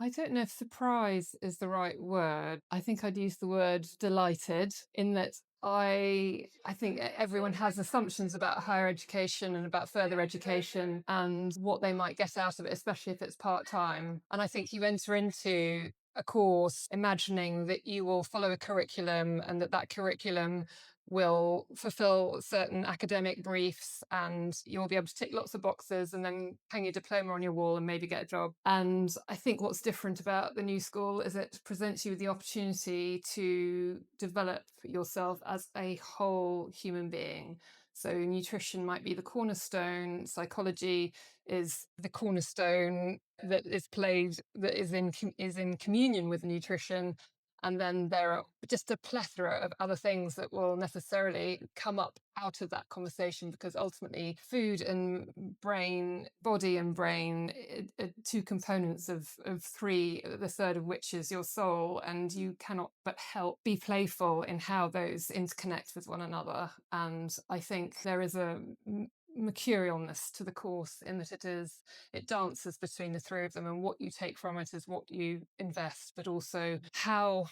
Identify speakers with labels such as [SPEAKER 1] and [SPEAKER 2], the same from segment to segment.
[SPEAKER 1] I don't know if surprise is the right word. I think I'd use the word delighted, in that I think everyone has assumptions about higher education and about further education and what they might get out of it, especially if it's part-time. And I think you enter into a course imagining that you will follow a curriculum and that curriculum will fulfill certain academic briefs and you'll be able to tick lots of boxes and then hang your diploma on your wall and maybe get a job. And I think what's different about the new school is it presents you with the opportunity to develop yourself as a whole human being. So nutrition might be the cornerstone, psychology is the cornerstone that is in communion with nutrition, and then there are just a plethora of other things that will necessarily come up out of that conversation, because ultimately food and brain, body and brain, are two components of three, the third of which is your soul. And you cannot but help be playful in how those interconnect with one another. And I think there is a mercurialness to the course in that it dances between the three of them, and what you take from it is what you invest, but also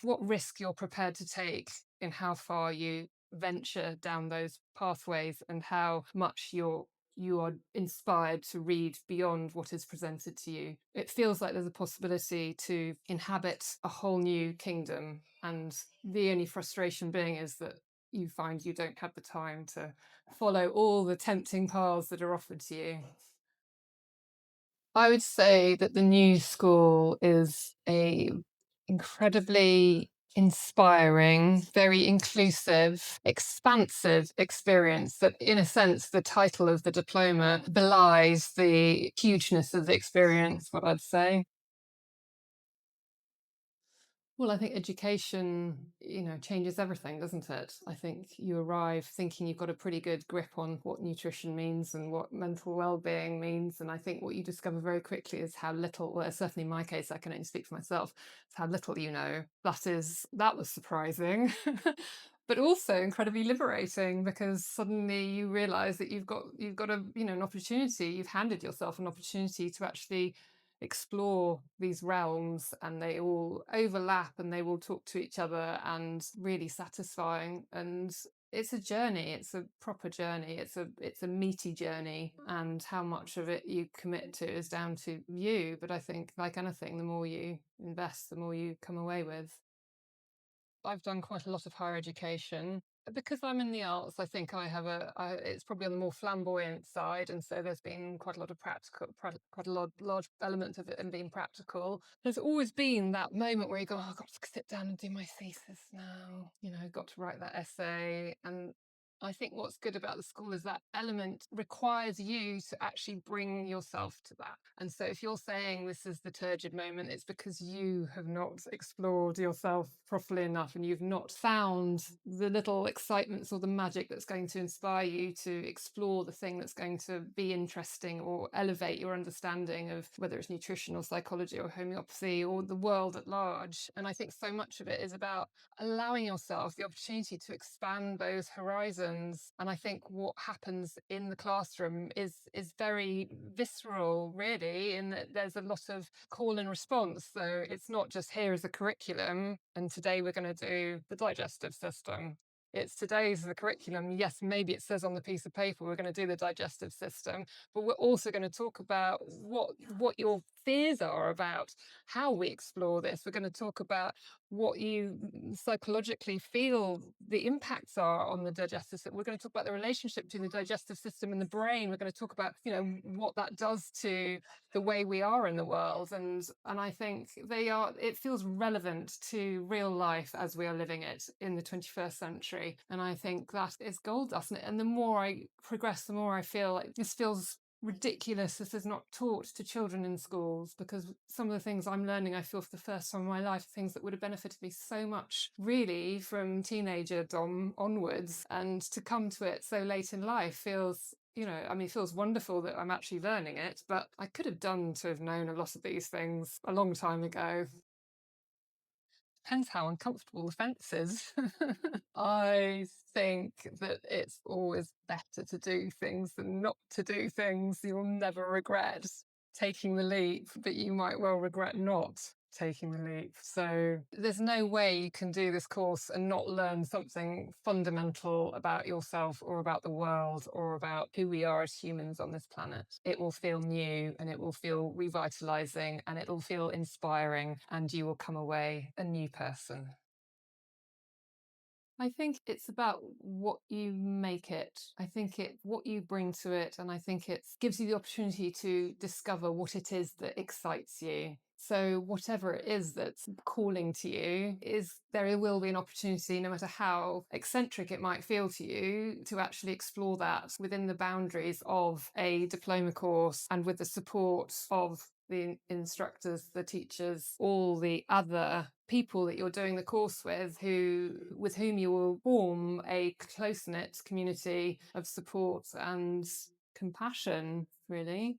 [SPEAKER 1] what risk you're prepared to take in how far you venture down those pathways, and how much you are inspired to read beyond what is presented to you. It feels like there's a possibility to inhabit a whole new kingdom, and the only frustration being is that you find you don't have the time to follow all the tempting paths that are offered to you. I would say that the new school is a incredibly inspiring, very inclusive, expansive experience that, in a sense, the title of the diploma belies the hugeness of the experience, what I'd say. Well, I think education, changes everything, doesn't it? I think you arrive thinking you've got a pretty good grip on what nutrition means and what mental well-being means. And I think what you discover very quickly is how little, well, certainly in my case, I can only speak for myself, it's how little you know. That was surprising. But also incredibly liberating, because suddenly you realize that you've got an opportunity, you've handed yourself an opportunity to actually explore these realms, and they all overlap and they will talk to each other, and really satisfying. And it's a journey, it's a proper journey, it's a meaty journey, and how much of it you commit to is down to you. But I think, like anything, the more you invest, the more you come away with. I've done quite a lot of higher education. Because I'm in the arts, I think it's probably on the more flamboyant side. And so there's been quite a lot of quite a large element of it in being practical. There's always been that moment where you go, oh, I've got to sit down and do my thesis now, got to write that essay. And I think what's good about the school is that element requires you to actually bring yourself to that. And so if you're saying this is the turgid moment, it's because you have not explored yourself properly enough, and you've not found the little excitements or the magic that's going to inspire you to explore the thing that's going to be interesting or elevate your understanding of whether it's nutrition or psychology or homeopathy or the world at large. And I think so much of it is about allowing yourself the opportunity to expand those horizons. And I think what happens in the classroom is very visceral, really, in that there's a lot of call and response. So it's not just, here is a curriculum and today we're going to do the digestive system. It's, today's the curriculum. Yes, maybe it says on the piece of paper we're going to do the digestive system, but we're also going to talk about what your fears are about how we explore this. We're going to talk about what you psychologically feel the impacts are on the digestive system. We're going to talk about the relationship between the digestive system and the brain. We're going to talk about, what that does to the way we are in the world. And I think it feels relevant to real life as we are living it in the 21st century. And I think that is gold dust. And the more I progress, the more I feel like this feels ridiculous. This is not taught to children in schools, because some of the things I'm learning, I feel for the first time in my life, things that would have benefited me so much really from teenagerdom onwards, and to come to it so late in life feels, it feels wonderful that I'm actually learning it, but I could have done to have known a lot of these things a long time ago. Depends how uncomfortable the fence is. I think that it's always better to do things than not to do things you'll never regret. Taking the leap, but you might well regret not. taking the leap. So there's no way you can do this course and not learn something fundamental about yourself or about the world or about who we are as humans on this planet. It will feel new and it will feel revitalizing and it will feel inspiring, and you will come away a new person. I think it's about what you make it. I think what you bring to it, and I think it gives you the opportunity to discover what it is that excites you. So whatever it is that's calling to you, there will be an opportunity, no matter how eccentric it might feel to you, to actually explore that within the boundaries of a diploma course and with the support of the instructors, the teachers, all the other people that you're doing the course with whom you will form a close-knit community of support and compassion, really.